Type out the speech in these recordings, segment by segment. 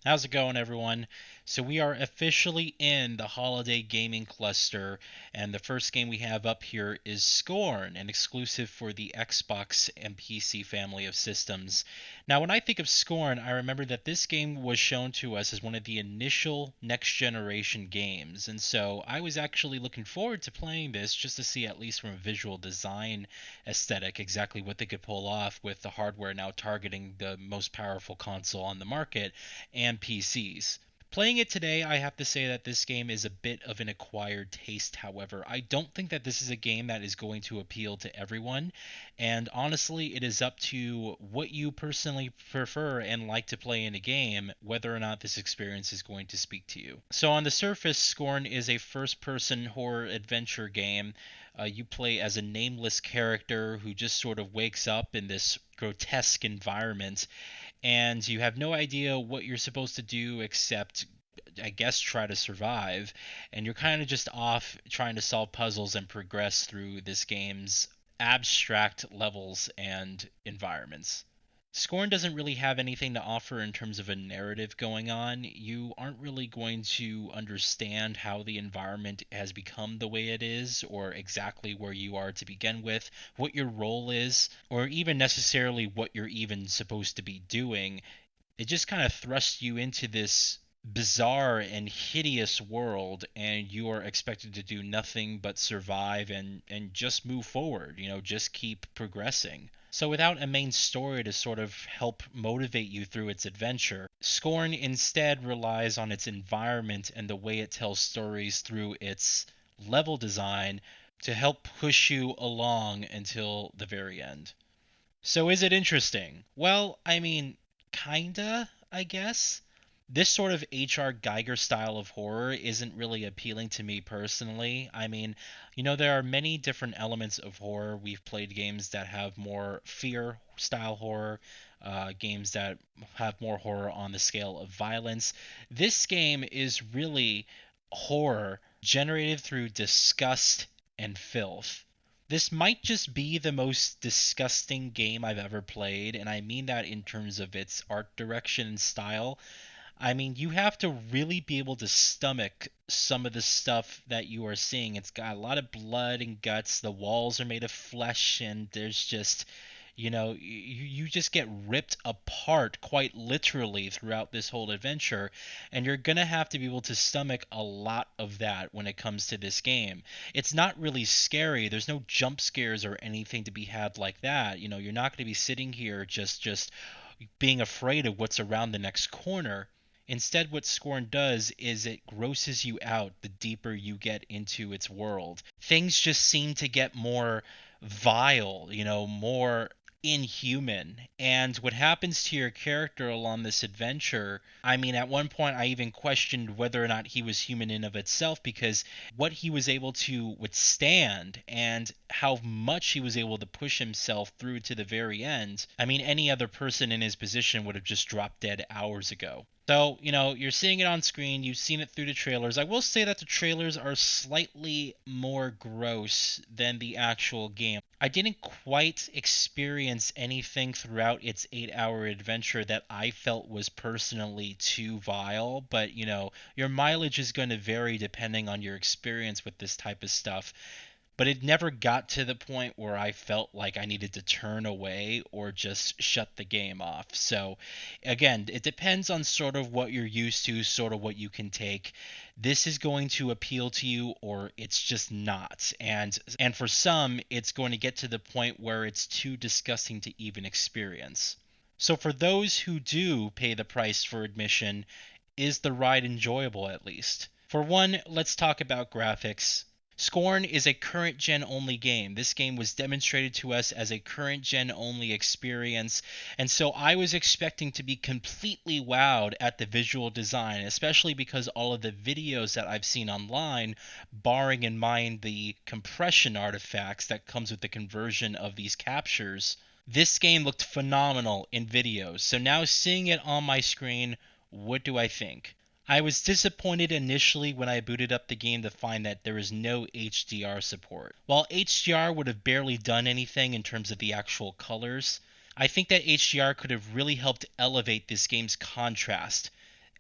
How's it going, everyone? So we are officially in the holiday gaming cluster, and the first game we have up here is Scorn, an exclusive for the Xbox and PC family of systems. Now, when I think of Scorn, I remember that this game was shown to us as one of the initial next generation games, and so I was actually looking forward to playing this just to see, at least from a visual design aesthetic, exactly what they could pull off with the hardware now targeting the most powerful console on the market and PCs. Playing it today, I have to say that this game is a bit of an acquired taste, however. I don't think that this is a game that is going to appeal to everyone, and honestly, it is up to what you personally prefer and like to play in a game, whether or not this experience is going to speak to you. So, on the surface, Scorn is a first person horror adventure game. You play as a nameless character who just sort of wakes up in this grotesque environment, and you have no idea what you're supposed to do except, I guess, try to survive. And you're kind of just off trying to solve puzzles and progress through this game's abstract levels and environments. Scorn doesn't really have anything to offer in terms of a narrative going on. You aren't really going to understand how the environment has become the way it is, or exactly where you are to begin with, what your role is, or even necessarily what you're even supposed to be doing. It just kind of thrusts you into this bizarre and hideous world, and you are expected to do nothing but survive and just move forward, just keep progressing. So without a main story to sort of help motivate you through its adventure, Scorn instead relies on its environment and the way it tells stories through its level design to help push you along until the very end. So is it interesting? Well, I mean, kinda, I guess. This sort of H.R. Geiger style of horror isn't really appealing to me personally. I mean, there are many different elements of horror. We've played games that have more fear style horror, games that have more horror on the scale of violence. This game is really horror generated through disgust and filth. This might just be the most disgusting game I've ever played, and I mean that in terms of its art direction and style. I mean, you have to really be able to stomach some of the stuff that you are seeing. It's got a lot of blood and guts. The walls are made of flesh, and there's just, you just get ripped apart quite literally throughout this whole adventure, and you're gonna have to be able to stomach a lot of that when it comes to this game. It's not really scary. There's no jump scares or anything to be had like that. You're not going to be sitting here just being afraid of what's around the next corner. Instead, what Scorn does is it grosses you out the deeper you get into its world. Things just seem to get more vile, more inhuman. And what happens to your character along this adventure, I mean, at one point I even questioned whether or not he was human in of itself, because what he was able to withstand and how much he was able to push himself through to the very end. I mean, any other person in his position would have just dropped dead hours ago. So, you're seeing it on screen, you've seen it through the trailers. I will say that the trailers are slightly more gross than the actual game. I didn't quite experience anything throughout its 8-hour adventure that I felt was personally too vile, but your mileage is going to vary depending on your experience with this type of stuff. But it never got to the point where I felt like I needed to turn away or just shut the game off. So, again, it depends on sort of what you're used to, sort of what you can take. This is going to appeal to you, or it's just not. And for some, it's going to get to the point where it's too disgusting to even experience. So for those who do pay the price for admission, is the ride enjoyable at least? For one, let's talk about graphics. Scorn is a current gen only game. This game was demonstrated to us as a current gen only experience, and so I was expecting to be completely wowed at the visual design, especially because all of the videos that I've seen online, barring in mind the compression artifacts that comes with the conversion of these captures, this game looked phenomenal in videos. So now seeing it on my screen, what do I think? I was disappointed initially when I booted up the game to find that there is no HDR support. While HDR would have barely done anything in terms of the actual colors, I think that HDR could have really helped elevate this game's contrast.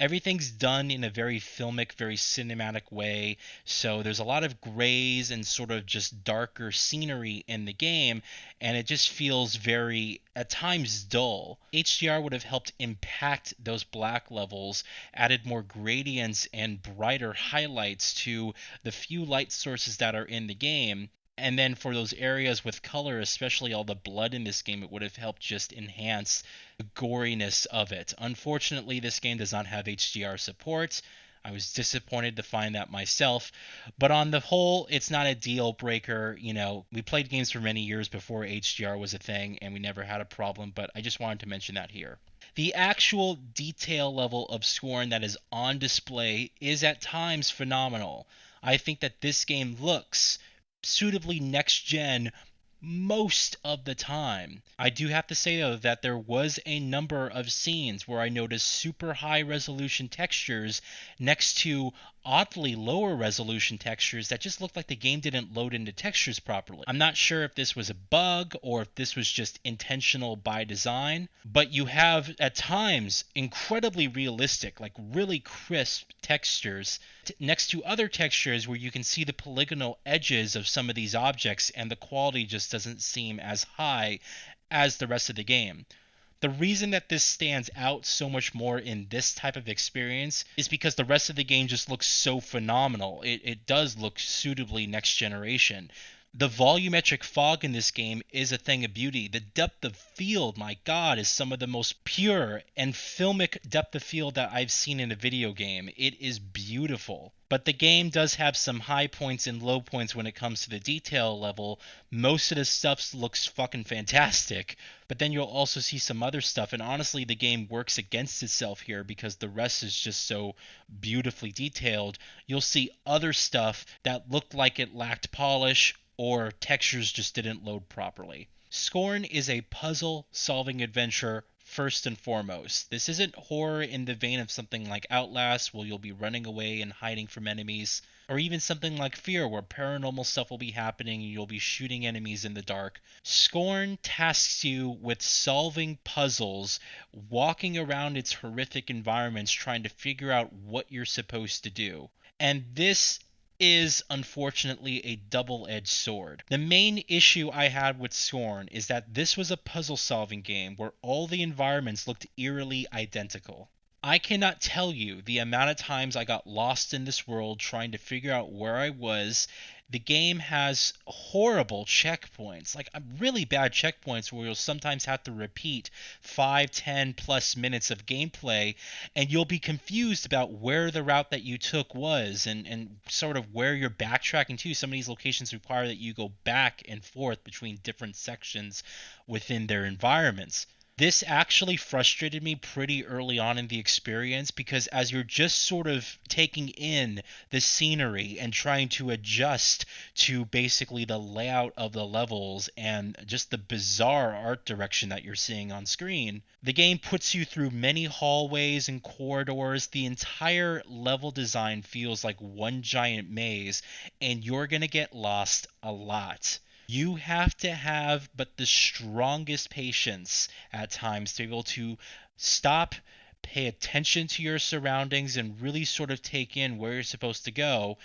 Everything's done in a very filmic, very cinematic way. So there's a lot of grays and sort of just darker scenery in the game, and it just feels very, at times, dull. HDR would have helped impact those black levels, added more gradients and brighter highlights to the few light sources that are in the game. And then for those areas with color, especially all the blood in this game, it would have helped just enhance the goriness of it. Unfortunately, this game does not have HDR support. I was disappointed to find that myself. But on the whole, it's not a deal breaker. You know, we played games for many years before HDR was a thing, and we never had a problem, but I just wanted to mention that here. The actual detail level of Scorn that is on display is at times phenomenal. I think that this game looks suitably next gen most of the time. I do have to say though that there was a number of scenes where I noticed super high resolution textures next to oddly lower resolution textures that just looked like the game didn't load into textures properly. I'm not sure if this was a bug or if this was just intentional by design, but you have at times incredibly realistic, like really crisp textures next to other textures where you can see the polygonal edges of some of these objects, and the quality just doesn't seem as high as the rest of the game. The reason that this stands out so much more in this type of experience is because the rest of the game just looks so phenomenal. It does look suitably next generation. The volumetric fog in this game is a thing of beauty. The depth of field, my god, is some of the most pure and filmic depth of field that I've seen in a video game. It is beautiful. But the game does have some high points and low points when it comes to the detail level. Most of the stuff looks fucking fantastic, but then you'll also see some other stuff, and honestly the game works against itself here because the rest is just so beautifully detailed. You'll see other stuff that looked like it lacked polish, or textures just didn't load properly. Scorn is a puzzle-solving adventure first and foremost. This isn't horror in the vein of something like Outlast, where you'll be running away and hiding from enemies, or even something like Fear, where paranormal stuff will be happening and you'll be shooting enemies in the dark. Scorn tasks you with solving puzzles, walking around its horrific environments trying to figure out what you're supposed to do. And this is unfortunately a double-edged sword. The main issue I had with Scorn is that this was a puzzle-solving game where all the environments looked eerily identical. I cannot tell you the amount of times I got lost in this world trying to figure out where I was. The game has horrible checkpoints, like really bad checkpoints where you'll sometimes have to repeat 5, 10 plus minutes of gameplay, and you'll be confused about where the route that you took was, and sort of where you're backtracking to. Some of these locations require that you go back and forth between different sections within their environments. This actually frustrated me pretty early on in the experience because as you're just sort of taking in the scenery and trying to adjust to basically the layout of the levels and just the bizarre art direction that you're seeing on screen, the game puts you through many hallways and corridors. The entire level design feels like one giant maze, and you're going to get lost a lot. You have to have but the strongest patience at times to be able to stop, pay attention to your surroundings, and really sort of take in where you're supposed to go,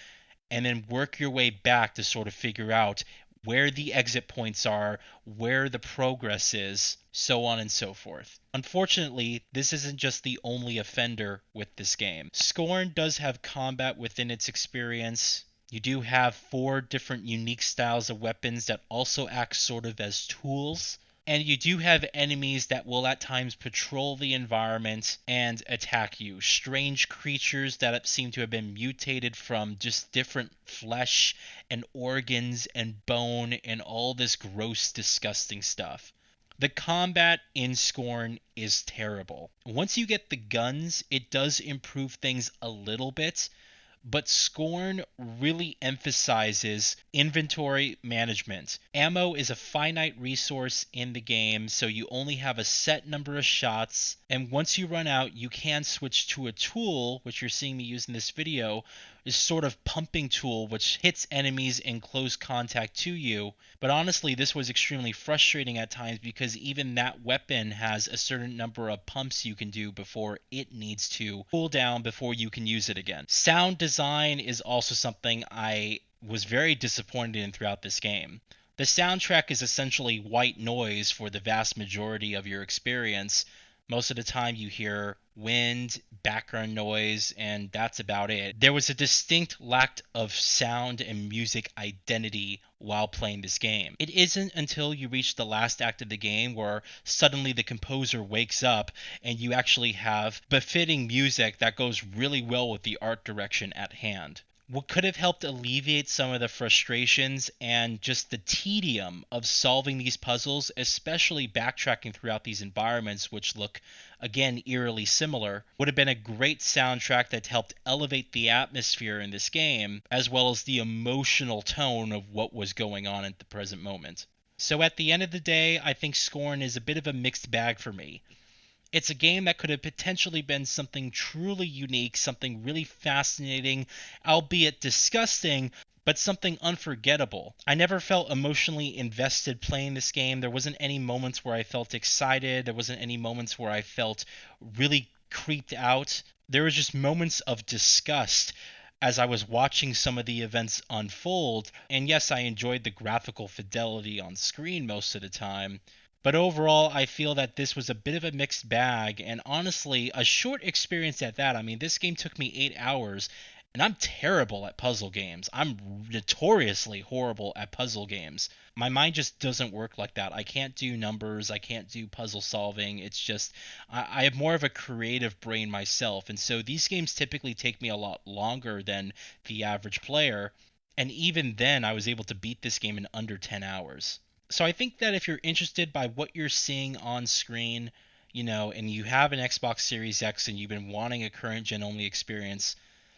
and then work your way back to sort of figure out where the exit points are, where the progress is, so on and so forth. Unfortunately, this isn't just the only offender with this game. Scorn does have combat within its experience. You do have 4 different unique styles of weapons that also act sort of as tools. And you do have enemies that will at times patrol the environment and attack you. Strange creatures that seem to have been mutated from just different flesh and organs and bone and all this gross, disgusting stuff. The combat in Scorn is terrible. Once you get the guns, it does improve things a little bit. But Scorn really emphasizes inventory management. Ammo is a finite resource in the game, so you only have a set number of shots, and once you run out, you can switch to a tool, which you're seeing me use in this video, sort of pumping tool which hits enemies in close contact to you. But honestly, this was extremely frustrating at times because even that weapon has a certain number of pumps you can do before it needs to cool down before you can use it again. Sound design is also something I was very disappointed in throughout this game. The soundtrack is essentially white noise for the vast majority of your experience. Most of the time you hear wind, background noise, and that's about it. There was a distinct lack of sound and music identity while playing this game. It isn't until you reach the last act of the game where suddenly the composer wakes up and you actually have befitting music that goes really well with the art direction at hand. What could have helped alleviate some of the frustrations and just the tedium of solving these puzzles, especially backtracking throughout these environments, which look, again, eerily similar, would have been a great soundtrack that helped elevate the atmosphere in this game, as well as the emotional tone of what was going on at the present moment. So at the end of the day, I think Scorn is a bit of a mixed bag for me. It's a game that could have potentially been something truly unique, something really fascinating, albeit disgusting, but something unforgettable. I never felt emotionally invested playing this game. There wasn't any moments where I felt excited. There wasn't any moments where I felt really creeped out. There was just moments of disgust as I was watching some of the events unfold. And yes, I enjoyed the graphical fidelity on screen most of the time. But overall, I feel that this was a bit of a mixed bag, and honestly, a short experience at that. I mean, this game took me 8 hours, and I'm terrible at puzzle games. I'm notoriously horrible at puzzle games. My mind just doesn't work like that. I can't do numbers, I can't do puzzle solving. It's just, I have more of a creative brain myself, and so these games typically take me a lot longer than the average player, and even then, I was able to beat this game in under 10 hours. So I think that if you're interested by what you're seeing on screen, and you have an Xbox Series X and you've been wanting a current gen only experience,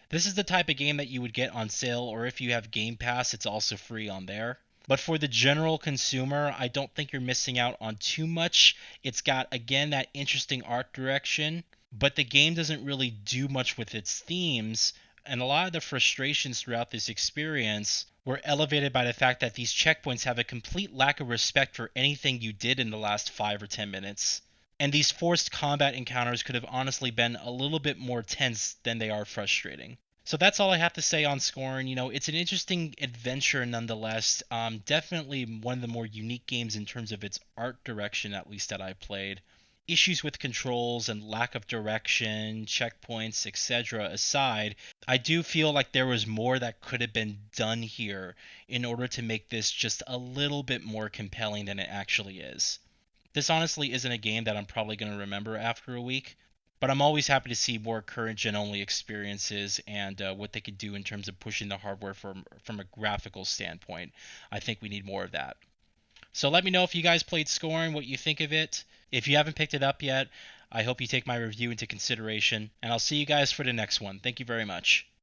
this is the type of game that you would get on sale, or if you have Game Pass, it's also free on there. But for the general consumer, I don't think you're missing out on too much. It's got, again, that interesting art direction, but the game doesn't really do much with its themes, and a lot of the frustrations throughout this experience were elevated by the fact that these checkpoints have a complete lack of respect for anything you did in the last 5 or 10 minutes. And these forced combat encounters could have honestly been a little bit more tense than they are frustrating. So that's all I have to say on Scorn. It's an interesting adventure nonetheless. Definitely one of the more unique games in terms of its art direction, at least that I played. Issues with controls and lack of direction, checkpoints, etc. aside, I do feel like there was more that could have been done here in order to make this just a little bit more compelling than it actually is. This honestly isn't a game that I'm probably going to remember after a week, but I'm always happy to see more current gen only experiences and what they could do in terms of pushing the hardware from a graphical standpoint. I think we need more of that. So let me know if you guys played Scorn, what you think of it. If you haven't picked it up yet, I hope you take my review into consideration, and I'll see you guys for the next one. Thank you very much.